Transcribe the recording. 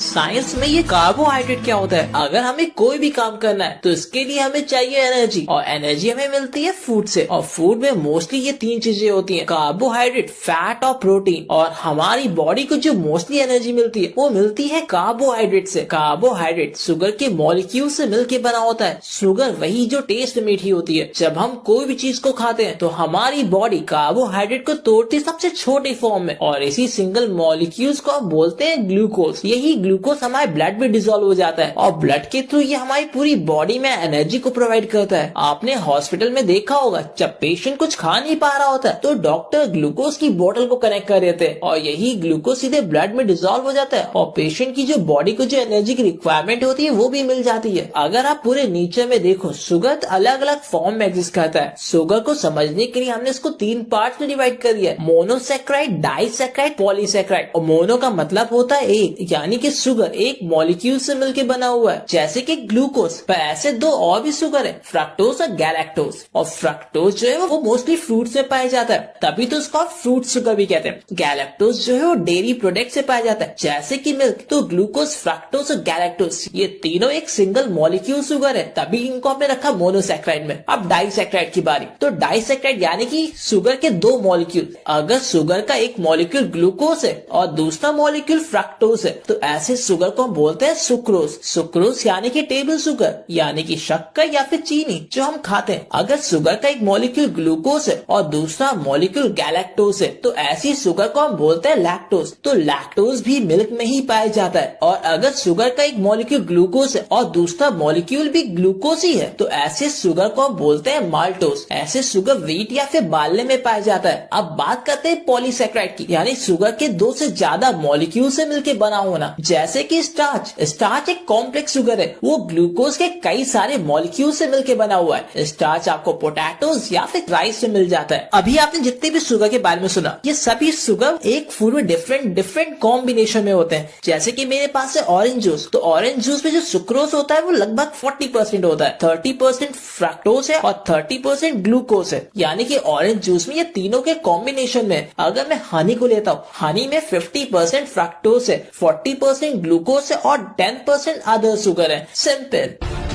Science में ये carbohydrate क्या होता है? अगर हमें कोई भी काम करना है तो इसके लिए हमें चाहिए एनर्जी, और एनर्जी हमें मिलती है फूड से। और फूड में मोस्टली ये तीन चीजें होती हैं, कार्बोहाइड्रेट, फैट और प्रोटीन। और हमारी बॉडी को जो मोस्टली एनर्जी मिलती है वो मिलती है कार्बोहाइड्रेट से। कार्बोहाइड्रेट शुगर के मॉलिक्यूल से मिलकर बना होता है। शुगर वही जो टेस्ट मीठी होती है। जब हम कोई भी चीज को खाते हैं तो हमारी बॉडी कार्बोहाइड्रेट को तोड़ती है सबसे छोटे फॉर्म में, और इसी सिंगल मॉलिक्यूल्स को हम बोलते हैं ग्लूकोज। यही ग्लूकोज हमारे ब्लड में डिसॉल्व हो जाता है और ब्लड के थ्रू ये हमारी पूरी बॉडी में एनर्जी को प्रोवाइड करता है। आपने हॉस्पिटल में देखा होगा, जब पेशेंट कुछ खा नहीं पा रहा होता है तो डॉक्टर ग्लूकोज की बोतल को कनेक्ट कर देते हैं और यही ग्लूकोज सीधे ब्लड में डिसॉल्व हो जाता है और पेशेंट की जो बॉडी को जो एनर्जी की रिक्वायरमेंट होती है वो भी मिल जाती है। अगर आप पूरे नेचर में देखो, शुगर अलग अलग फॉर्म में एग्जिस्ट करता है। शुगर को समझने के लिए हमने इसको तीन पार्ट में डिवाइड कर दिया है, मोनोसैकेराइड, डाइसैकेराइड, पॉलीसैकेराइड। और मोनो का मतलब होता है एक, यानी कि शुगर एक मॉलिक्यूल से मिलकर बना हुआ है, जैसे कि ग्लूकोज। पर ऐसे दो और भी शुगर है, फ्रक्टोज और गैलेक्टोज। और फ्रक्टोज जो है वो मोस्टली फ्रूट में पाया जाता है, तभी तो उसको फ्रूट शुगर भी कहते हैं। गैलेक्टोज जो है वो डेयरी प्रोडक्ट से पाया जाता है, जैसे कि मिल्क। तो ग्लूकोज, फ्रक्टोज और गैलेक्टोज ये तीनों एक सिंगल मॉलिक्यूल शुगर है, तभी इनको हमने रखा मोनोसैकेराइड में। अब डाइसैकेराइड की बारी। तो डाइसैकेराइड यानी कि शुगर के दो मॉलिक्यूल। अगर शुगर का एक मॉलिक्यूल ग्लूकोज है और दूसरा मॉलिक्यूल फ्रक्टोज है तो ऐसे शुगर को हम बोलते हैं सुक्रोज। सुक्रोज यानी कि टेबल शुगर, यानी कि शक्कर या फिर चीनी जो हम खाते हैं। अगर शुगर का एक मॉलिक्यूल ग्लूकोज है और दूसरा मॉलिक्यूल गैलेक्टोज है तो ऐसी शुगर को हम बोलते हैं लैक्टोज। तो लैक्टोज भी मिल्क में ही पाया जाता है। और अगर शुगर का एक मॉलिक्यूल ग्लूकोज है और दूसरा मॉलिक्यूल भी ग्लूकोज ही है तो ऐसे शुगर को हम बोलते हैं माल्टोज। ऐसे शुगर व्हीट या फिर बार्ले में पाया जाता है। अब बात करते हैं पॉलीसैकेराइड की, यानी शुगर के दो से ज्यादा मॉलिक्यूल से मिलकर बना होना, जैसे कि स्टार्च। स्टार्च एक कॉम्प्लेक्स शुगर है, वो ग्लूकोज के कई सारे मॉलिक्यूल से मिलकर बना हुआ है। स्टार्च आपको पोटैटोज या फिर राइस से मिल जाता है। अभी आपने जितने भी शुगर के बारे में सुना, ये सभी शुगर एक फूड में डिफरेंट कॉम्बिनेशन में होते हैं। जैसे कि मेरे पास है ऑरेंज जूस, तो ऑरेंज जूस में जो सुक्रोज होता है वो लगभग 40% होता है, 30% फ्रक्टोज है और 30% ग्लूकोज है। यानी कि ऑरेंज जूस में ये तीनों के कॉम्बिनेशन में। अगर मैं हनी को लेता हूँ, हनी में 50% फ्रक्टोज है, 40% ग्लूकोज है और 10% अदर शुगर है। सिंपल।